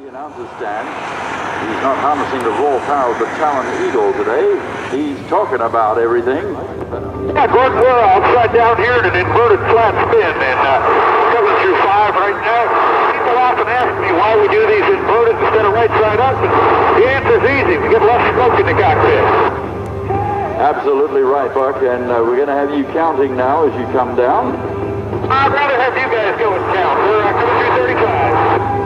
The announcer stand. He's not harnessing the raw power of the Talon Eagle today. He's talking about everything. Yeah, Gordon, we're upside down here in an inverted flat spin, and coming through 5 right now. People often ask me why we do these inverted instead of right side up, and the answer's easy. We get less smoke in the cockpit. Absolutely right, Buck, and we're going to have you counting now as you come down. I'd rather have you guys go and count. We're coming through 35.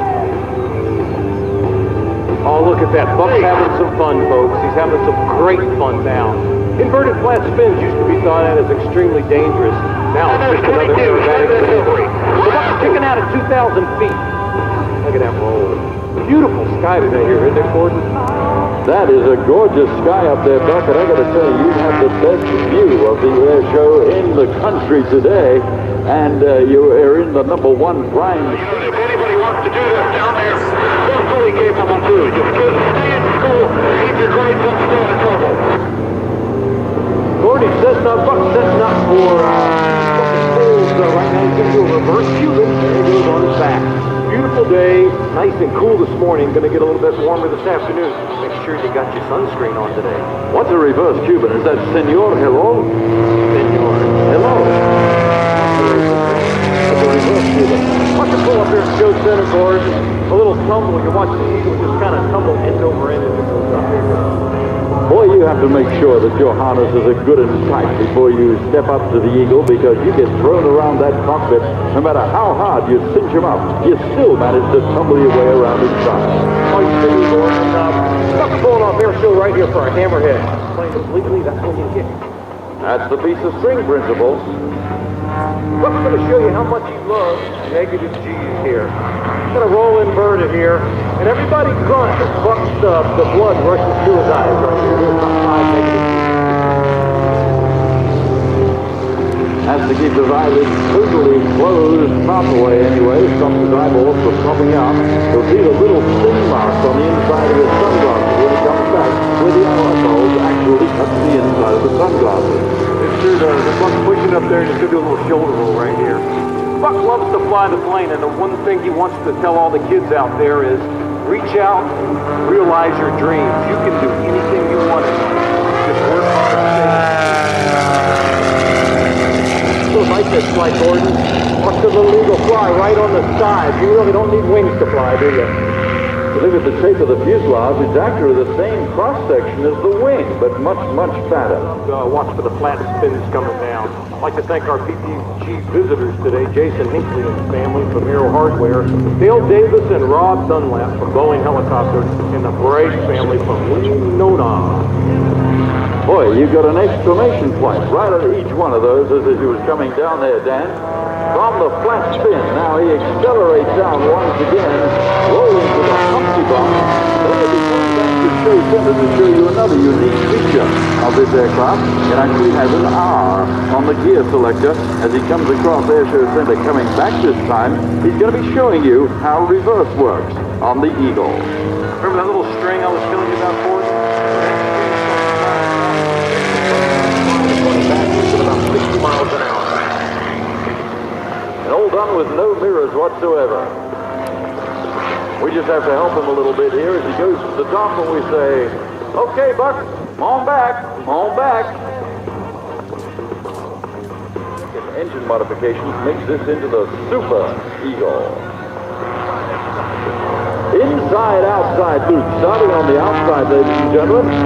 Oh, look at that. Buck's having some fun, folks. He's having some great fun down. Inverted flat spins used to be thought of as extremely dangerous. Now it's just another aerobatic maneuver. So Buck's kicking out at 2,000 feet. Look at that roll. Beautiful sky today here, isn't it, Gordon? That is a gorgeous sky up there, Buck, and I got to tell you, you have the best view of the air show in the country today, and you are in the #1 prime. If anybody wants to do this down there, they're fully capable to. Just stay in school, keep your grades up, stay out of trouble. Gordon says not Buck's setting up for right now. He's going to do a reverse Cuban. There he goes on his back. Beautiful day, nice and cool this morning. Going to get a little bit warmer this afternoon. Make sure you got your sunscreen on today. What's a reverse Cuban? Is that Senor Hello? Senor. Hello. That's a reverse Cuban. Watch it pull up here at Show Center, Gordon. A little tumble. You watch the Eagle just kind of tumble end over end as it goes up here. Boy, you have to make sure that your harnesses are good and tight before you step up to the Eagle, because you get thrown around that cockpit. No matter how hard you cinch them up, you still manage to tumble your way around inside. Oh, you see, Gordon. Buck's pulling off air show right here for a hammerhead. Playing completely, that's when you kick. That's the piece of string principle. Buck's going to show you how much he loves negative G's here. He's going to roll inverted here, and everybody grunts as Buck's the blood rushes to his eyes right here. Here's about 5 negative G's. Has to keep his eyelids totally closed, not the way anyway, stops his eyeballs from popping out. You'll see the little sting marks on the inside of his sunglasses when he comes back, where the eyeballs actually touch the inside of the sunglasses. It's true, though. The Buck's pushing up there, and he's going to do a little shoulder roll right here. Buck loves to fly the plane, and the one thing he wants to tell all the kids out there is reach out, realize your dreams. You can do anything you want in life. Just work hard. So like this flight, Gordon. Watch the little Eagle fly right on the side. You really don't need wings to fly, do you? Look at the shape of the fuselage. It's actually the same cross-section as the wing, but much, much fatter. Watch for the flat spins coming down. I'd like to thank our PPG visitors today, Jason Hinckley and his family from Aero Hardware, Dale Davis and Rob Dunlap from Boeing Helicopters, and the Bryce family from Winona. Boy, you got an exclamation point right on each one of those as he was coming down there, Dan. From the flat spin, now he accelerates down once again, rolling to the Humpty Bump. Then he'll be coming back to Show Center to show you another unique feature of this aircraft. It actually has an R on the gear selector as he comes across Air Show Center. Coming back this time, he's going to be showing you how reverse works on the Eagle. Remember that little string I was telling you about, Ford? Going backwards at about 60 miles an hour. And all done with no mirrors whatsoever. We just have to help him a little bit here as he goes to the top, and we say, okay, Buck, come on back, come on back. Engine modifications makes this into the Super Eagle. Inside, outside loop. Starting on the outside, ladies and gentlemen, he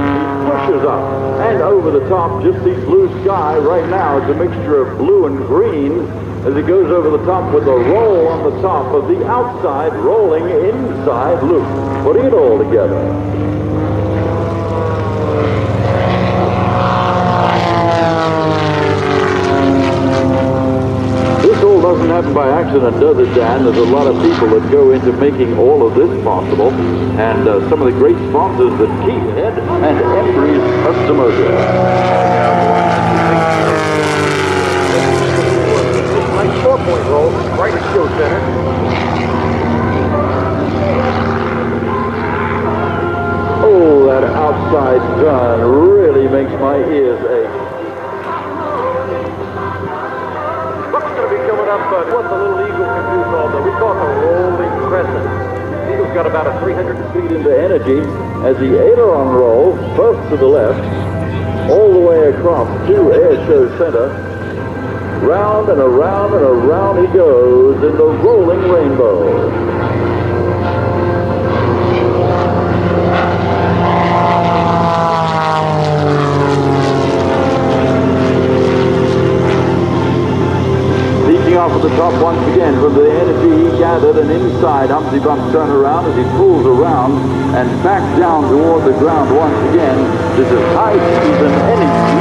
pushes up and over the top. Just see blue sky right now. It's a mixture of blue and green as it goes over the top with a roll on the top of the outside rolling inside loop. Putting it all together. This all doesn't happen by accident, does it, Dan? There's a lot of people that go into making all of this possible, and some of the great sponsors that keep Head and Embry's customers. Nice 4-point roll, right at Show Center. Oh, that outside turn really makes my ears ache. Buck's going to be coming up, but what the little Eagle can do called, we call it the rolling crescent. Eagle's got about a 300 feet into energy as the aileron rolls first to the left, all the way across to Air Show Center. Round and around and around he goes in the rolling rainbow. Off at the top once again from the energy he gathered, and inside Humpty Bump's turn around as he pulls around and back down toward the ground once again. This is high season energy.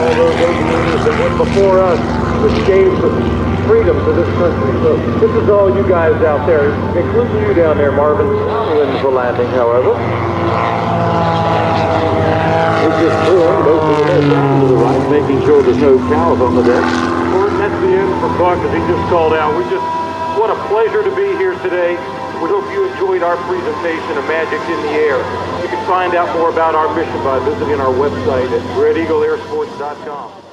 All those aviators that went before us, which gave freedom to this country. So this is all you guys out there, including you down there, Marvin. Wins the landing, however. Just pulling most of the way down to the right, making sure there's no cows on the deck. Gordon, that's the end for Buck as he just called out. What a pleasure to be here today. We hope you enjoyed our presentation of Magic in the Air. You can find out more about our mission by visiting our website at RedEagleAirsports.com.